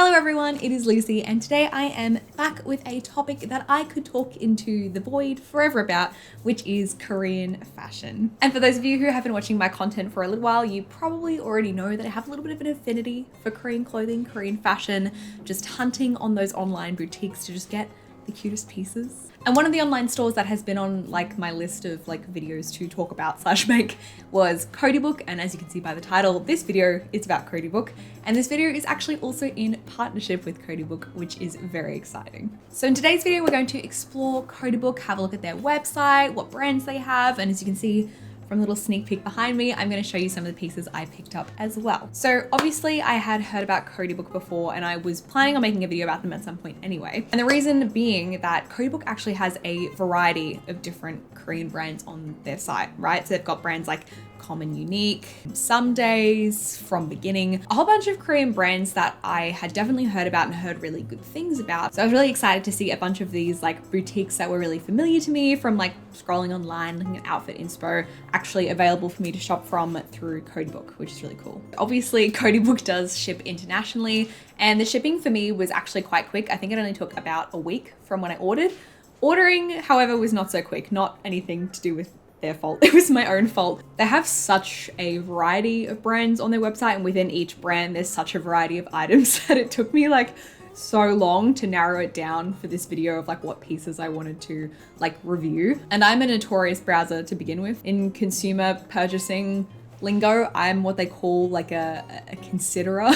Hello everyone, it is Lucy and today I am back with a topic that I could talk into the void forever about, which is Korean fashion. And for those of you who have been watching my content for a little while, you probably already know that I have a little bit of an affinity for Korean clothing, Korean fashion, just hunting on those online boutiques to just get the cutest pieces. And one of the online stores that has been on like my list of like videos to talk about / make was Codybook. And as you can see by the title, this video is about Codybook. And this video is actually also in partnership with Codybook, which is very exciting. So in today's video, we're going to explore Codybook, have a look at their website, what brands they have. And as you can see, from a little sneak peek behind me, I'm going to show you some of the pieces I picked up as well. So obviously I had heard about Codybook before and I was planning on making a video about them at some point anyway. And the reason being that Codybook actually has a variety of different Korean brands on their site, right? So they've got brands like Common Unique, Some Days, From Beginning, a whole bunch of Korean brands that I had definitely heard about and heard really good things about. So I was really excited to see a bunch of these like boutiques that were really familiar to me from like scrolling online, looking at outfit inspo, actually available for me to shop from through Codybook, which is really cool. Obviously, Codybook does ship internationally and the shipping for me was actually quite quick. I think it only took about a week from when I ordered. Ordering, however, was not so quick, not anything to do with their fault. It was my own fault. They have such a variety of brands on their website and within each brand, there's such a variety of items that it took me like so long to narrow it down for this video of like what pieces I wanted to like review. And I'm a notorious browser to begin with. In consumer purchasing lingo, I'm what they call like a considerer.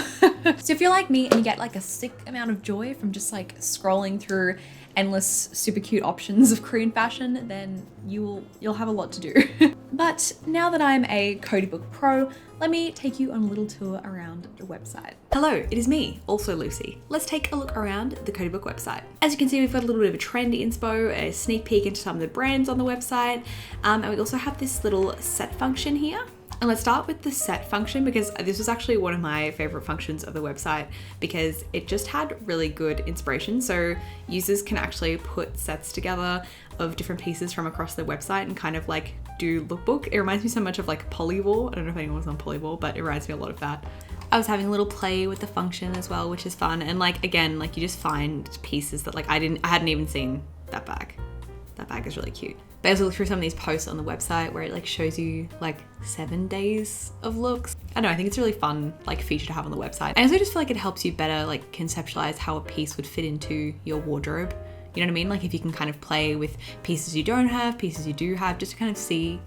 So if you're like me and you get like a sick amount of joy from just like scrolling through endless super cute options of Korean fashion, then you'll have a lot to do. But now that I'm a Codybook pro, let me take you on a little tour around the website. Hello, it is me, also Lucy. Let's take a look around the Codybook website. As you can see, we've got a little bit of a trend inspo, a sneak peek into some of the brands on the website, and we also have this little set function here. And let's start with the set function because this was actually one of my favorite functions of the website because it just had really good inspiration. So users can actually put sets together of different pieces from across the website and kind of like do lookbook. It reminds me so much of like Polyball. I don't know if anyone was on Polyball, but it reminds me a lot of that. I was having a little play with the function as well, which is fun. And like, again, like you just find pieces that like I hadn't even seen that bag. That bag is really cute. But I also look through some of these posts on the website where it like shows you like 7 days of looks. I don't know, I think it's a really fun like feature to have on the website. I also just feel like it helps you better like conceptualize how a piece would fit into your wardrobe. You know what I mean? Like if you can kind of play with pieces you don't have, pieces you do have, just to kind of see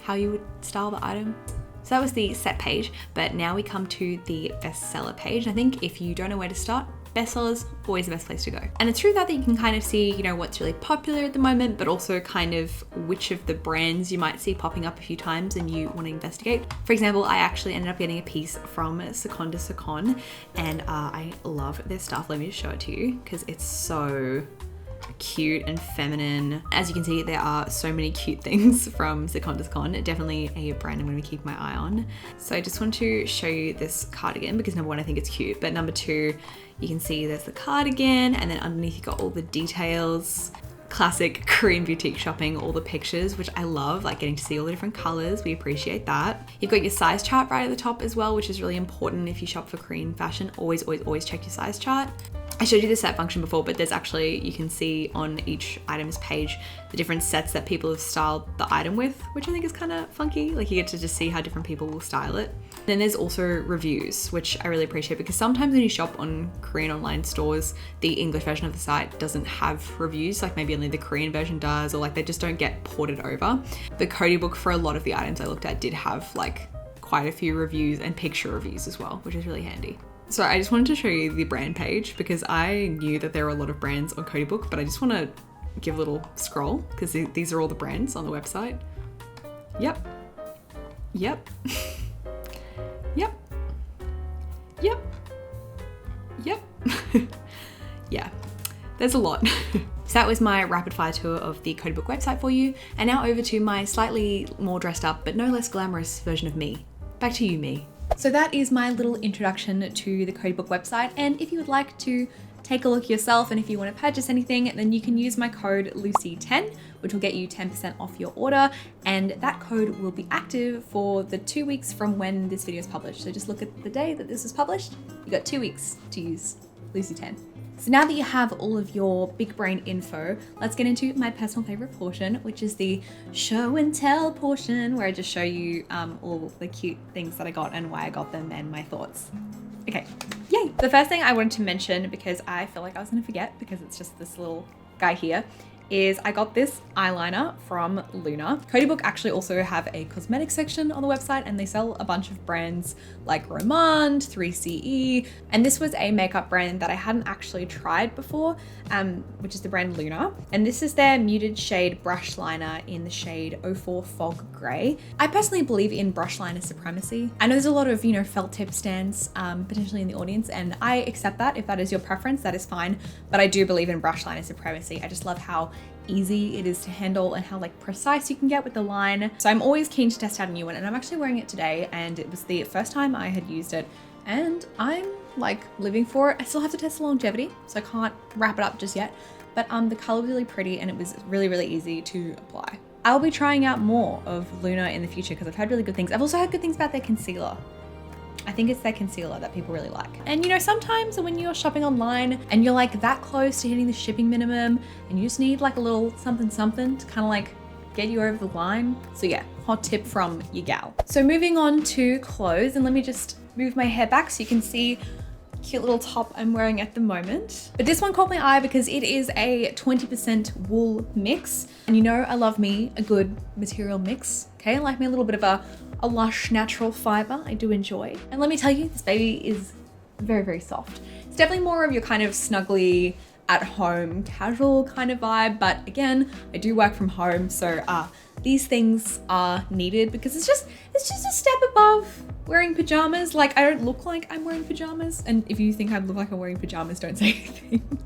how you would style the item. So that was the set page, but now we come to the bestseller page. I think if you don't know where to start, bestsellers, always the best place to go. And it's through that you can kind of see, you know, what's really popular at the moment, but also kind of which of the brands you might see popping up a few times and you want to investigate. For example, I actually ended up getting a piece from Second and I love their stuff. Let me just show it to you because it's so cute and feminine. As you can see, there are so many cute things from Second. Definitely a brand I'm going to keep my eye on. So I just want to show you this cardigan because number one, I think it's cute, but number two, you can see there's the cardigan and then underneath you got all the details. Classic Korean boutique shopping, all the pictures, which I love, like getting to see all the different colors. We appreciate that. You've got your size chart right at the top as well, which is really important if you shop for Korean fashion. Always check your size chart. I showed you the set function before, but there's actually, you can see on each item's page, the different sets that people have styled the item with, which I think is kind of funky. Like you get to just see how different people will style it. Then there's also reviews, which I really appreciate because sometimes when you shop on Korean online stores, the English version of the site doesn't have reviews, like maybe only the Korean version does, or like they just don't get ported over. The Codybook for a lot of the items I looked at did have like quite a few reviews and picture reviews as well, which is really handy. So I just wanted to show you the brand page because I knew that there were a lot of brands on Codybook, but I just want to give a little scroll because these are all the brands on the website. Yep. Yep. Yep. Yep. Yep. Yeah, there's a lot. So that was my rapid fire tour of the Codybook website for you. And now over to my slightly more dressed up, but no less glamorous version of me. Back to you, me. So that is my little introduction to the Codybook website. And if you would like to take a look yourself and if you want to purchase anything, then you can use my code Lucy10, which will get you 10% off your order. And that code will be active for the 2 weeks from when this video is published. So just look at the day that this is published. You got 2 weeks to use Lucy 10. So now that you have all of your big brain info, let's get into my personal favorite portion, which is the show and tell portion, where I just show you all the cute things that I got and why I got them and my thoughts. Okay, yay. The first thing I wanted to mention, because I feel like I was gonna forget because it's just this little guy here, is I got this eyeliner from Luna. Codybook actually also have a cosmetic section on the website, and they sell a bunch of brands like Romand, 3CE, and this was a makeup brand that I hadn't actually tried before, which is the brand Luna. And this is their muted shade brush liner in the shade 04 Fog Grey. I personally believe in brush liner supremacy. I know there's a lot of, felt tip stands potentially in the audience, and I accept that. If that is your preference, that is fine. But I do believe in brush liner supremacy. I just love how easy it is to handle and how precise you can get with the line. So I'm always keen to test out a new one, and I'm actually wearing it today, and it was the first time I had used it, and I'm living for it. I still have to test the longevity, so I can't wrap it up just yet, but the color was really pretty and it was really, really easy to apply. I'll be trying out more of Luna in the future because I've heard really good things. I've also heard good things about their concealer. I think it's their concealer that people really like. And sometimes when you're shopping online and you're that close to hitting the shipping minimum and you just need a little something to kind of get you over the line. So yeah, hot tip from your gal. So moving on to clothes, and let me just move my hair back so you can see cute little top I'm wearing at the moment. But this one caught my eye because it is a 20% wool mix. And I love me a good material mix. Okay, I like me a little bit of a lush natural fiber. I do enjoy. And let me tell you, this baby is very, very soft. It's definitely more of your kind of snuggly, at home, casual kind of vibe. But again, I do work from home. So these things are needed because it's just a step above wearing pajamas. I don't look like I'm wearing pajamas. And if you think I look like I'm wearing pajamas, don't say anything.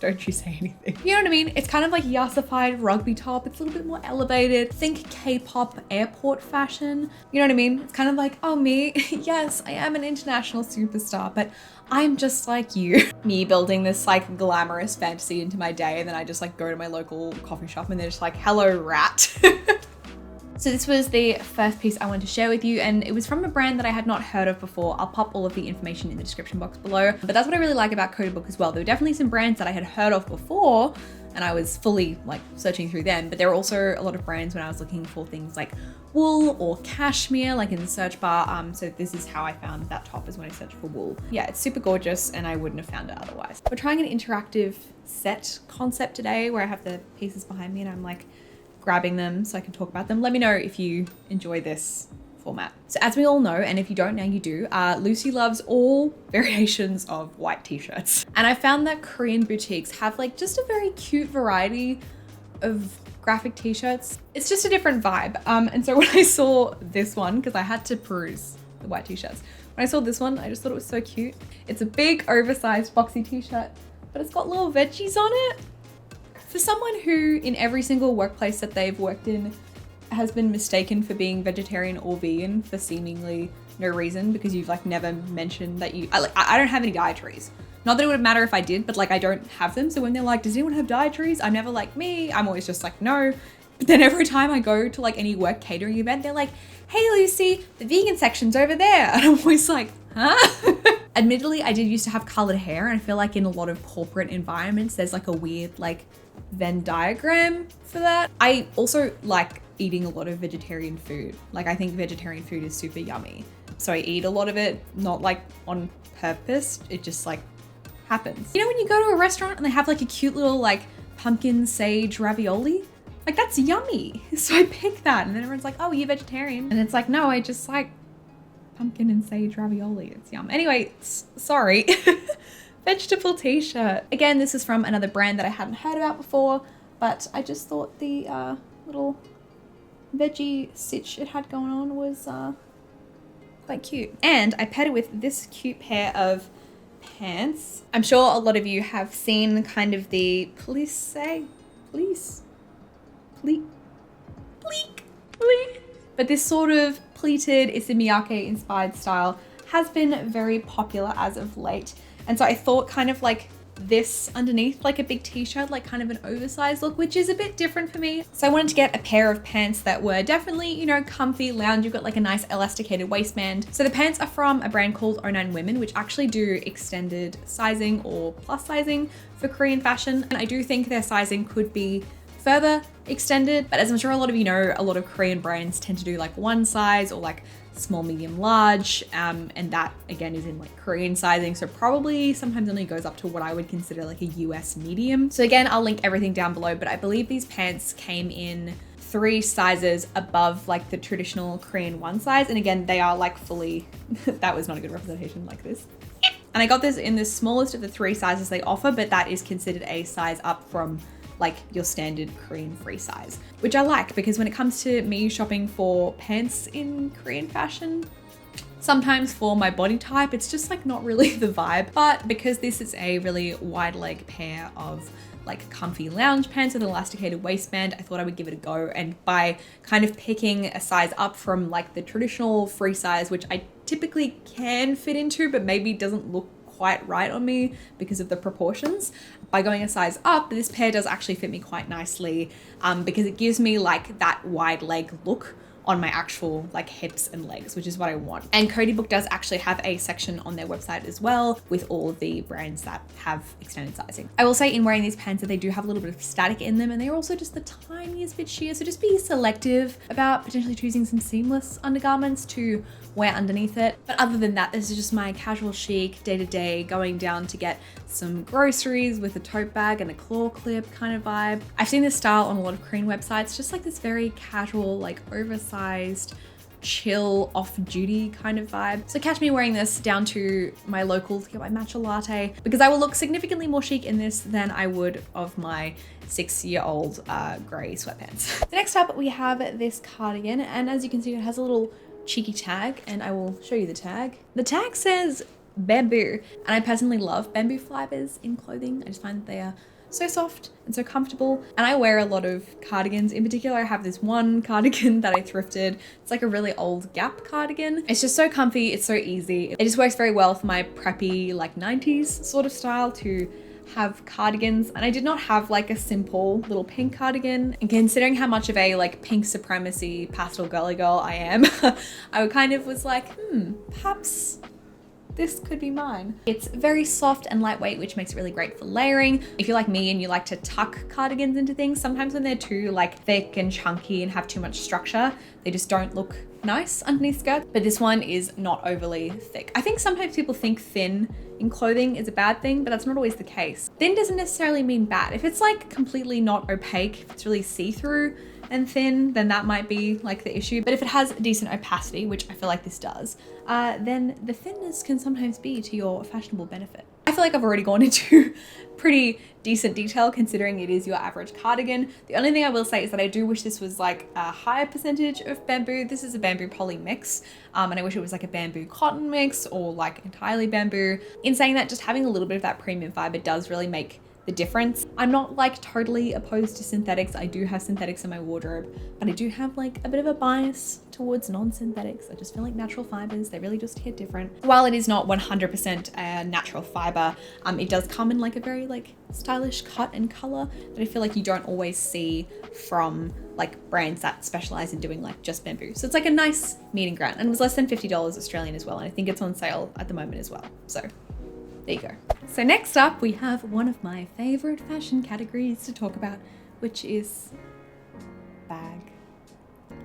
Don't you say anything. You know what I mean? It's kind of like yassified rugby top. It's a little bit more elevated. Think K-pop airport fashion. You know what I mean? It's kind of like, oh, me, yes, I am an international superstar, but I'm just like you. Me building this glamorous fantasy into my day, and then I just go to my local coffee shop and they're just hello, rat. So this was the first piece I wanted to share with you, and it was from a brand that I had not heard of before. I'll pop all of the information in the description box below. But that's what I really like about Codybook as well. There were definitely some brands that I had heard of before, and I was fully searching through them. But there were also a lot of brands when I was looking for things like wool or cashmere, in the search bar. So this is how I found that top, is when I searched for wool. Yeah, it's super gorgeous, and I wouldn't have found it otherwise. We're trying an interactive set concept today where I have the pieces behind me and I'm grabbing them so I can talk about them. Let me know if you enjoy this format. So as we all know, and if you don't, now you do, Lucy loves all variations of white t-shirts. And I found that Korean boutiques have just a very cute variety of graphic t-shirts. It's just a different vibe. And so when I saw this one, because I had to peruse the white t-shirts, when I saw this one, I just thought it was so cute. It's a big oversized boxy t-shirt, but it's got little veggies on it. For someone who in every single workplace that they've worked in has been mistaken for being vegetarian or vegan for seemingly no reason, because you've never mentioned that I don't have any dietaries. Not that it would matter if I did, but I don't have them. So when they're does anyone have dietaries? I'm never me. I'm always just no. But then every time I go to any work catering event, they're hey Lucy, the vegan section's over there. And I'm always huh? Admittedly, I did used to have colored hair, and I feel in a lot of corporate environments, there's a weird Venn diagram for that. I also like eating a lot of vegetarian food. I think vegetarian food is super yummy. So I eat a lot of it, not on purpose. It just happens. You know when you go to a restaurant and they have a cute little pumpkin sage ravioli? That's yummy. So I pick that, and then everyone's oh, you're vegetarian. And it's no, I just like pumpkin and sage ravioli. It's yum. Anyway, sorry. Vegetable t-shirt. Again, this is from another brand that I hadn't heard about before, but I just thought the little veggie stitch it had going on was quite cute. And I paired it with this cute pair of pants. I'm sure a lot of you have seen kind of the but this sort of pleated Issho inspired style has been very popular as of late. And so I thought kind of this underneath like a big t-shirt, like kind of an oversized look, which is a bit different for me. So I wanted to get a pair of pants that were definitely, you know, comfy, lounge. You've got like a nice elasticated waistband. So the pants are from a brand called 09 Women, which actually do extended sizing or plus sizing for Korean fashion. And I do think their sizing could be further extended, but as I'm sure a lot of you know, a lot of Korean brands tend to do like one size or like small, medium, large, and that again is in like Korean sizing, so probably sometimes only goes up to what I would consider like a US medium. So again, I'll link everything down below, but I believe these pants came in 3 sizes above like the traditional Korean one size, and again they are like fully that was not a good representation like this. And I got this in the smallest of the 3 sizes they offer, but that is considered a size up from like your standard Korean free size, which I like because when it comes to me shopping for pants in Korean fashion, sometimes for my body type, it's just like not really the vibe. But because this is a really wide leg pair of like comfy lounge pants with an elasticated waistband, I thought I would give it a go. And by kind of picking a size up from like the traditional free size, which I typically can fit into, but maybe doesn't look quite right on me because of the proportions, by going a size up, this pair does actually fit me quite nicely because it gives me like that wide leg look on my actual like hips and legs, which is what I want. And Codybook does actually have a section on their website as well with all of the brands that have extended sizing. I will say in wearing these pants that they do have a little bit of static in them, and they're also just the tiniest bit sheer, so just be selective about potentially choosing some seamless undergarments to wear underneath it. But other than that, this is just my casual chic day-to-day going down to get some groceries with a tote bag and a claw clip kind of vibe. I've seen this style on a lot of Korean websites, just like this very casual, like oversized, chill, off-duty kind of vibe. So catch me wearing this down to my local to get my matcha latte, because I will look significantly more chic in this than I would of my 6-year-old gray sweatpants. So next up we have this cardigan, and as you can see it has a little cheeky tag, and I will show you the tag. The tag says bamboo, and I personally love bamboo fibers in clothing. I just find that they are so soft and so comfortable, and I wear a lot of cardigans. In particular, I have this one cardigan that I thrifted. It's like a really old Gap cardigan. It's just so comfy, it's so easy. It just works very well for my preppy like 90s sort of style to have cardigans, and I did not have like a simple little pink cardigan, and considering how much of a like pink supremacy pastel girly girl I am, I kind of was like, perhaps this could be mine. It's very soft and lightweight, which makes it really great for layering. If you're like me and you like to tuck cardigans into things, sometimes when they're too like thick and chunky and have too much structure, they just don't look nice underneath skirts. But this one is not overly thick. I think sometimes people think thin in clothing is a bad thing, but that's not always the case. Thin doesn't necessarily mean bad. If it's like completely not opaque, if it's really see-through and thin, then that might be like the issue. But if it has decent opacity, which I feel like this does, then the thinness can sometimes be to your fashionable benefit. I feel like I've already gone into pretty decent detail considering it is your average cardigan. The only thing I will say is that I do wish this was like a higher percentage of bamboo. This is a bamboo poly mix, and I wish it was like a bamboo cotton mix or like entirely bamboo. In saying that, just having a little bit of that premium fiber does really make the difference. I'm not like totally opposed to synthetics. I do have synthetics in my wardrobe, but I do have like a bit of a bias towards non-synthetics. I just feel like natural fibers, they really just hit different. While it is not 100% a natural fiber, it does come in like a very like stylish cut and color that I feel like you don't always see from like brands that specialize in doing like just bamboo. So it's like a nice meeting ground, and it was less than $50 Australian as well. And I think it's on sale at the moment as well. So there you go. So next up, we have one of my favorite fashion categories to talk about, which is bag.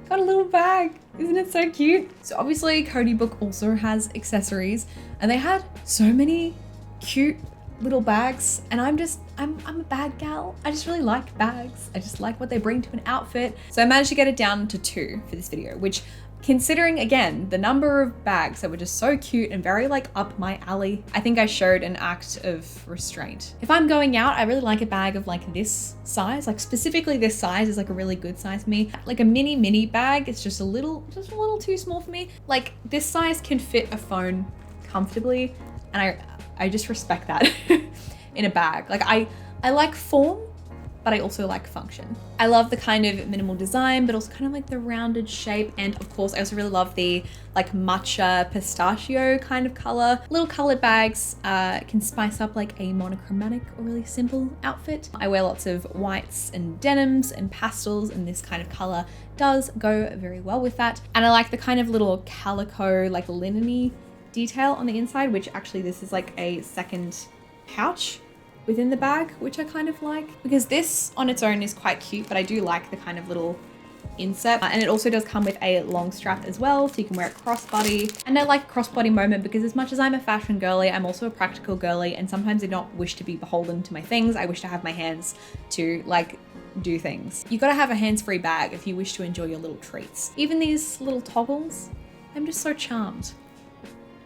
Got a little bag, isn't it so cute? So obviously Codybook also has accessories, and they had so many cute little bags, and I'm a bag gal. I just really like bags. I just like what they bring to an outfit. So I managed to get it down to 2 for this video, which, considering again the number of bags that were just so cute and very like up my alley, I think I showed an act of restraint. If I'm going out, I really like a bag of like this size, like specifically this size is like a really good size for me. Like a mini bag, it's just a little too small for me. Like this size can fit a phone comfortably, and I just respect that in a bag. Like I like form, but I also like function. I love the kind of minimal design, but also kind of like the rounded shape. And of course, I also really love the like matcha pistachio kind of color. Little colored bags can spice up like a monochromatic or really simple outfit. I wear lots of whites and denims and pastels, and this kind of color does go very well with that. And I like the kind of little calico, like linen-y detail on the inside, which actually this is like a second pouch within the bag, which I kind of like, because this on its own is quite cute, but I do like the kind of little insert. And it also does come with a long strap as well, so you can wear it crossbody. And I like crossbody moment because as much as I'm a fashion girly, I'm also a practical girly, and sometimes I don't wish to be beholden to my things. I wish to have my hands to like do things. You gotta have a hands-free bag if you wish to enjoy your little treats. Even these little toggles, I'm just so charmed.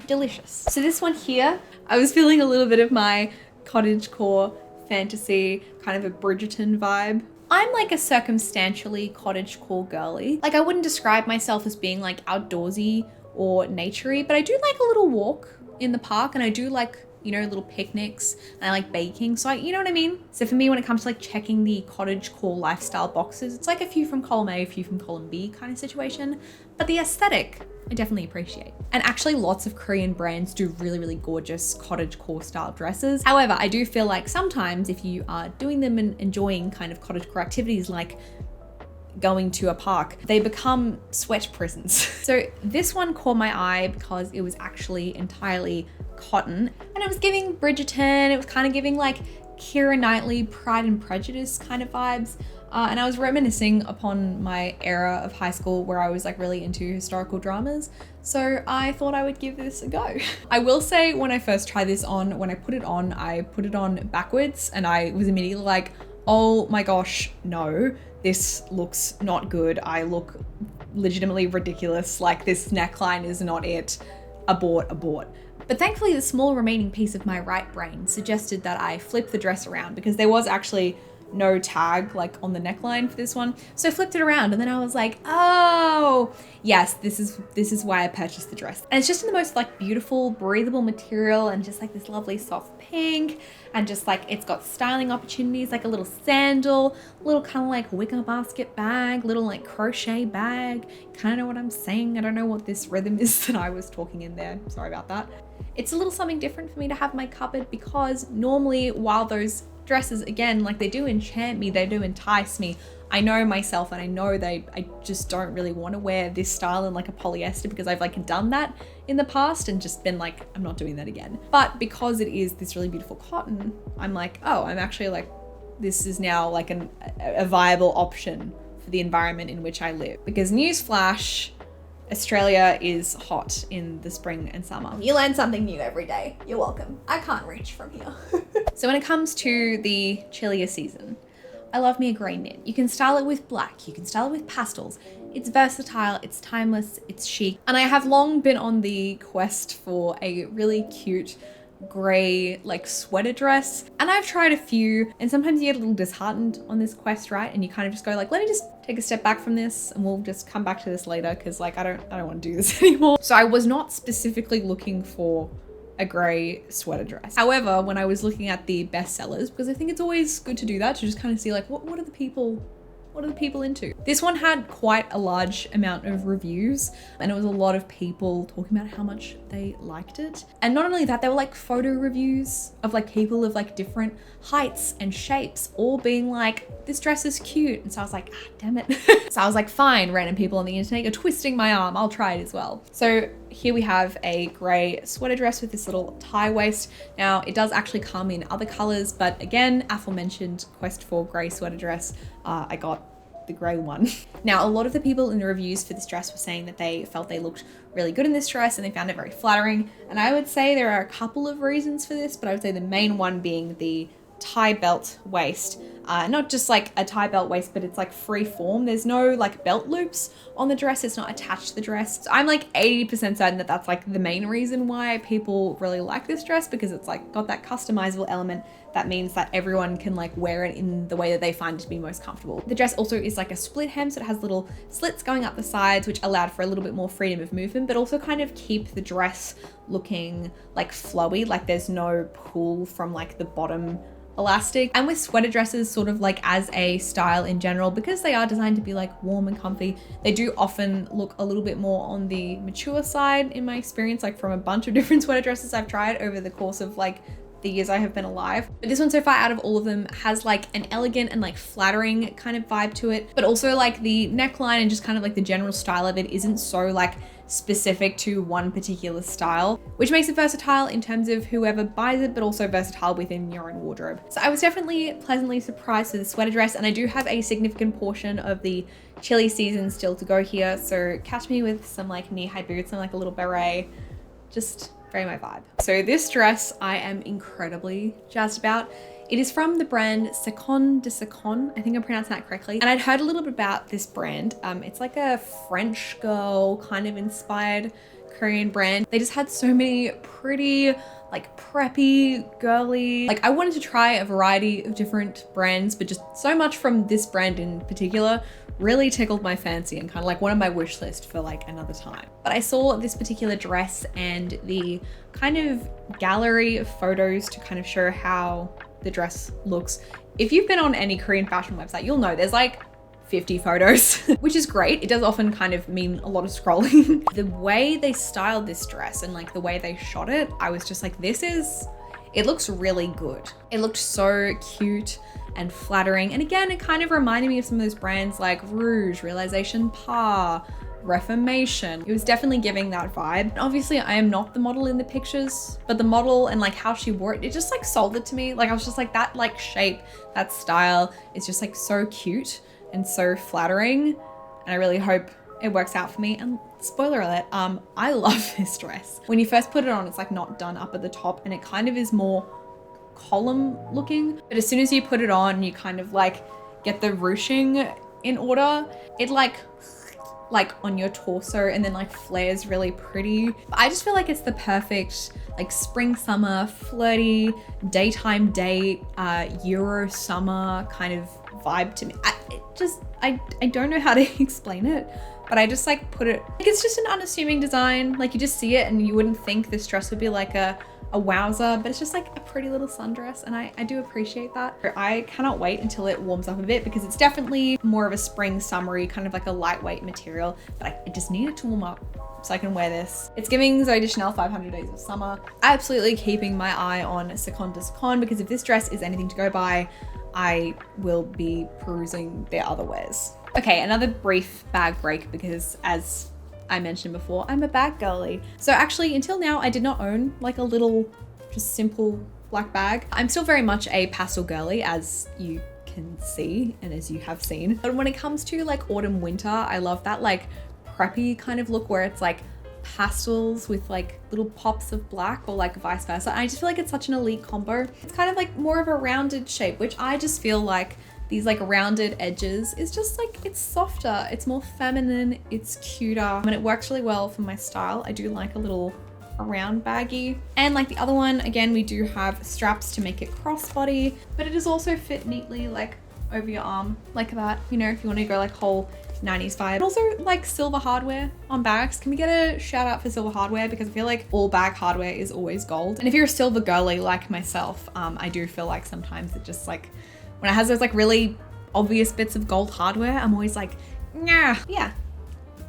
Delicious. So this one here, I was feeling a little bit of my cottagecore fantasy, kind of a Bridgerton vibe. I'm like a circumstantially cottagecore girly. Like I wouldn't describe myself as being like outdoorsy or naturey, but I do like a little walk in the park, and I do like, you know, little picnics, and I like baking. So you know what I mean? So for me, when it comes to like checking the cottagecore lifestyle boxes, it's like a few from column A, a few from column B kind of situation, but the aesthetic I definitely appreciate. And actually lots of Korean brands do really, really gorgeous cottagecore style dresses. However, I do feel like sometimes if you are doing them and enjoying kind of cottagecore activities like going to a park, they become sweat prisons. So this one caught my eye because it was actually entirely cotton, and it was giving Bridgerton. It was kind of giving like Keira Knightley, Pride and Prejudice kind of vibes. And I was reminiscing upon my era of high school where I was like really into historical dramas. So I thought I would give this a go. I will say when I first tried this on, when I put it on backwards, and I was immediately like, oh my gosh, no, this looks not good. I look legitimately ridiculous. Like this neckline is not it. Abort. But thankfully the small remaining piece of my right brain suggested that I flip the dress around, because there was actually no tag like on the neckline for this one. So I flipped it around, and then I was like, oh yes, this is why I purchased the dress. And it's just in the most like beautiful breathable material, and just like this lovely soft pink, and just like it's got styling opportunities, like a little sandal, little kind of like wicker basket bag, little like crochet bag. Kind of know what I'm saying. I don't know what this rhythm is that I was talking in there, sorry about that. It's a little something different for me to have in my cupboard, because normally while those dresses, again, like they do enchant me, they do entice me, I know myself, and I know I just don't really want to wear this style in like a polyester, because I've like done that in the past and just been like, I'm not doing that again. But because it is this really beautiful cotton, I'm like, oh, I'm actually like, this is now like a viable option for the environment in which I live. Because newsflash, Australia is hot in the spring and summer. You learn something new every day. You're welcome. I can't reach from here. So when it comes to the chillier season, I love me a grey knit. You can style it with black, you can style it with pastels. It's versatile, it's timeless, it's chic. And I have long been on the quest for a really cute grey like sweater dress, and I've tried a few, and sometimes you get a little disheartened on this quest, right? And you kind of just go like, let me just take a step back from this and we'll just come back to this later, because like I don't want to do this anymore. So I was not specifically looking for a grey sweater dress. However, when I was looking at the bestsellers, because I think it's always good to do that, to just kind of see like what are the people into? This one had quite a large amount of reviews, and it was a lot of people talking about how much they liked it. And not only that, there were like photo reviews of like people of like different heights and shapes, all being like, this dress is cute. And so I was like, ah, damn it. So I was like, fine, random people on the internet are twisting my arm, I'll try it as well. So here we have a grey sweater dress with this little tie waist. Now it does actually come in other colors, but again, aforementioned quest for grey sweater dress, I got the grey one. Now, a lot of the people in the reviews for this dress were saying that they felt they looked really good in this dress and they found it very flattering. And I would say there are a couple of reasons for this, but I would say the main one being the tie belt waist. Not just like a tie belt waist, but it's like free form. There's no like belt loops on the dress. It's not attached to the dress. So I'm like 80% certain that that's like the main reason why people really like this dress, because it's like got that customizable element. That means that everyone can like wear it in the way that they find it to be most comfortable. The dress also is like a split hem, so it has little slits going up the sides, which allowed for a little bit more freedom of movement, but also kind of keep the dress looking like flowy, like there's no pull from like the bottom elastic. And with sweater dresses, sort of like as a style in general, because they are designed to be like warm and comfy, they do often look a little bit more on the mature side in my experience, like from a bunch of different sweater dresses I've tried over the course of like the years I have been alive. But this one so far out of all of them has like an elegant and like flattering kind of vibe to it, but also like the neckline and just kind of like the general style of it isn't so like specific to one particular style, which makes it versatile in terms of whoever buys it, but also versatile within your own wardrobe. So I was definitely pleasantly surprised with the sweater dress, and I do have a significant portion of the chilly season still to go here, so catch me with some like knee-high boots and like a little beret, just very my vibe. So this dress I am incredibly jazzed about. It is from the brand Secon de Secon. I think I'm pronouncing that correctly. And I'd heard a little bit about this brand. It's like a French girl kind of inspired Korean brand. They just had so many pretty, like preppy, girly, like I wanted to try a variety of different brands, but just so much from this brand in particular really tickled my fancy and kind of like one of my wish list for like another time. But I saw this particular dress and the kind of gallery of photos to kind of show how the dress looks. If you've been on any Korean fashion website, you'll know there's like 50 photos, which is great. It does often kind of mean a lot of scrolling. The way they styled this dress and like the way they shot it, I was just like, it looks really good. It looked so cute and flattering. And again, it kind of reminded me of some of those brands like Rouge, Realization Pas, Reformation. It was definitely giving that vibe. And obviously I am not the model in the pictures, but the model and like how she wore it, it just like sold it to me. Like I was just like, that like shape, that style is just like so cute and so flattering. And I really hope it works out for me. And spoiler alert, I love this dress. When you first put it on, it's like not done up at the top and it kind of is more column looking. But as soon as you put it on, you kind of like get the ruching in order. It like on your torso and then like flares really pretty. But I just feel like it's the perfect like spring, summer, flirty, daytime date, Euro summer kind of vibe to me. I don't know how to explain it, but I just like put it, like it's just an unassuming design. Like you just see it and you wouldn't think this dress would be like a wowzer, but it's just like a pretty little sundress, and I do appreciate that. I cannot wait until it warms up a bit because it's definitely more of a spring summery kind of like a lightweight material, but I just need it to warm up so I can wear this. It's giving Zooey Deschanel 500 Days of Summer. Absolutely keeping my eye on Secon de Secon, because if this dress is anything to go by, I will be perusing their other wears. Okay, another brief bag break because as I mentioned before, I'm a bag girly. So actually until now, I did not own like a little, just simple black bag. I'm still very much a pastel girly, as you can see and as you have seen. But when it comes to like autumn, winter, I love that like preppy kind of look where it's like pastels with like little pops of black or like vice versa. I just feel like it's such an elite combo. It's kind of like more of a rounded shape, which I just feel like these like rounded edges is just like, it's softer, it's more feminine, it's cuter, and it works really well for my style. I do like a little around baggy. And like the other one, again, we do have straps to make it crossbody, but it is also fit neatly like over your arm like that, you know, if you want to go like whole 90s vibe. Also like silver hardware on bags. Can we get a shout out for silver hardware? Because I feel like all bag hardware is always gold. And if you're a silver girly like myself, I do feel like sometimes it just like, when it has those like really obvious bits of gold hardware, I'm always like, nah. Yeah,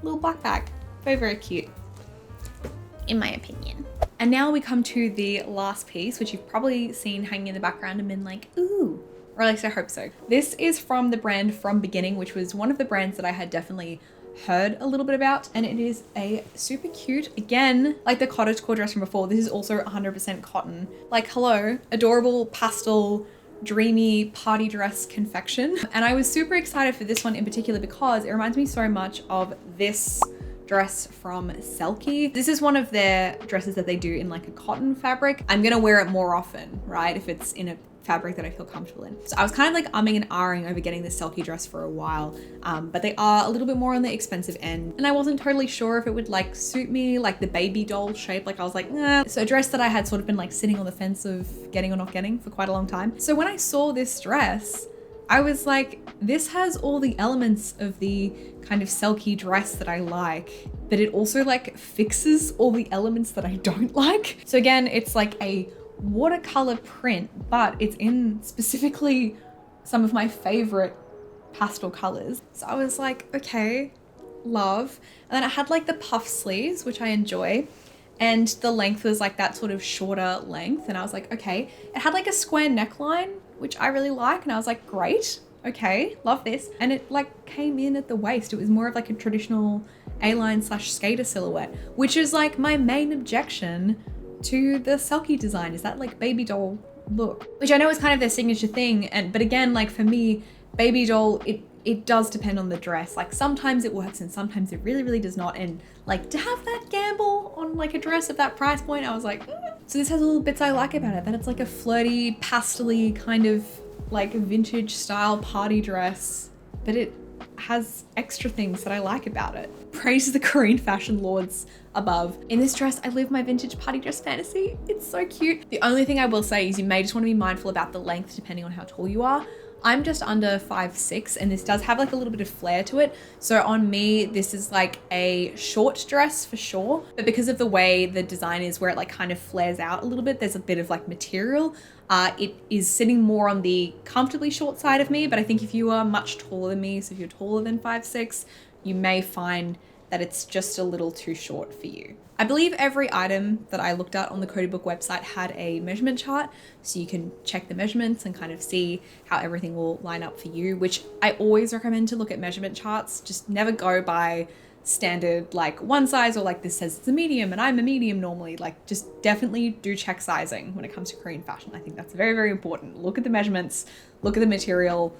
little black bag. Very, very cute, in my opinion. And now we come to the last piece, which you've probably seen hanging in the background and been like, ooh, or at least I hope so. This is from the brand From Beginning, which was one of the brands that I had definitely heard a little bit about, and it is a super cute, again, like the Cottagecore dress from before, this is also 100% cotton. Like, hello, adorable pastel dreamy party dress confection. And I was super excited for this one in particular because it reminds me so much of this dress from Selkie. This is one of their dresses that they do in like a cotton fabric. I'm gonna wear it more often, right? If it's in a fabric that I feel comfortable in. So I was kind of like umming and ahhing over getting this Selkie dress for a while, but they are a little bit more on the expensive end. And I wasn't totally sure if it would like suit me, like the baby doll shape. Like I was like, nah. So a dress that I had sort of been like sitting on the fence of getting or not getting for quite a long time. So when I saw this dress, I was like, this has all the elements of the kind of Selkie dress that I like, but it also like fixes all the elements that I don't like. So again, it's like a watercolor print, but it's in specifically some of my favorite pastel colors. So I was like, okay, love. And then it had like the puff sleeves, which I enjoy. And the length was like that sort of shorter length. And I was like, okay. It had like a square neckline, which I really like. And I was like, great. Okay, love this. And it like came in at the waist. It was more of like a traditional A-line / skater silhouette, which is like my main objection to the Selkie design, is that like baby doll look, which I know is kind of their signature thing. But again, like for me, baby doll, it does depend on the dress. Like sometimes it works and sometimes it really, really does not. And like to have that gamble on like a dress of that price point, I was like, So this has little bits I like about it, that it's like a flirty, pastel-y kind of like vintage style party dress, but it has extra things that I like about it. Praise the Korean fashion lords above. In this dress, I live my vintage party dress fantasy. It's so cute. The only thing I will say is you may just want to be mindful about the length depending on how tall you are. I'm just under 5'6", and this does have like a little bit of flair to it. So on me, this is like a short dress for sure, but because of the way the design is where it like kind of flares out a little bit, there's a bit of like material. It is sitting more on the comfortably short side of me, but I think if you are much taller than me, so if you're taller than 5'6", you may find that it's just a little too short for you. I believe every item that I looked at on the Codybook website had a measurement chart, so you can check the measurements and kind of see how everything will line up for you, which I always recommend to look at measurement charts. Just never go by standard like one size, or like this says it's a medium and I'm a medium normally. Like just definitely do check sizing when it comes to Korean fashion. I think that's very, very important. Look at the measurements, look at the material,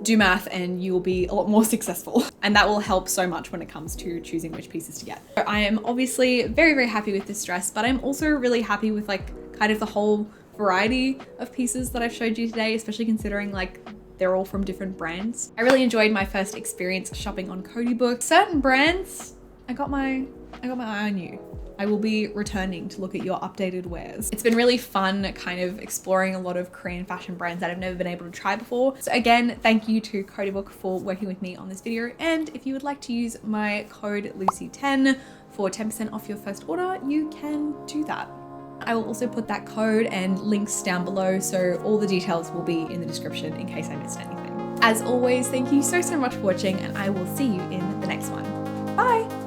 do math, and you will be a lot more successful. And that will help so much when it comes to choosing which pieces to get. So I am obviously very, very happy with this dress, but I'm also really happy with like kind of the whole variety of pieces that I've showed you today, especially considering like they're all from different brands. I really enjoyed my first experience shopping on Codybook. Certain brands, I got my eye on you. I will be returning to look at your updated wares. It's been really fun kind of exploring a lot of Korean fashion brands that I've never been able to try before. So again, thank you to Codybook for working with me on this video. And if you would like to use my code Lucy10 for 10% off your first order, you can do that. I will also put that code and links down below, so all the details will be in the description in case I missed anything. As always, thank you so much for watching, and I will see you in the next one. Bye!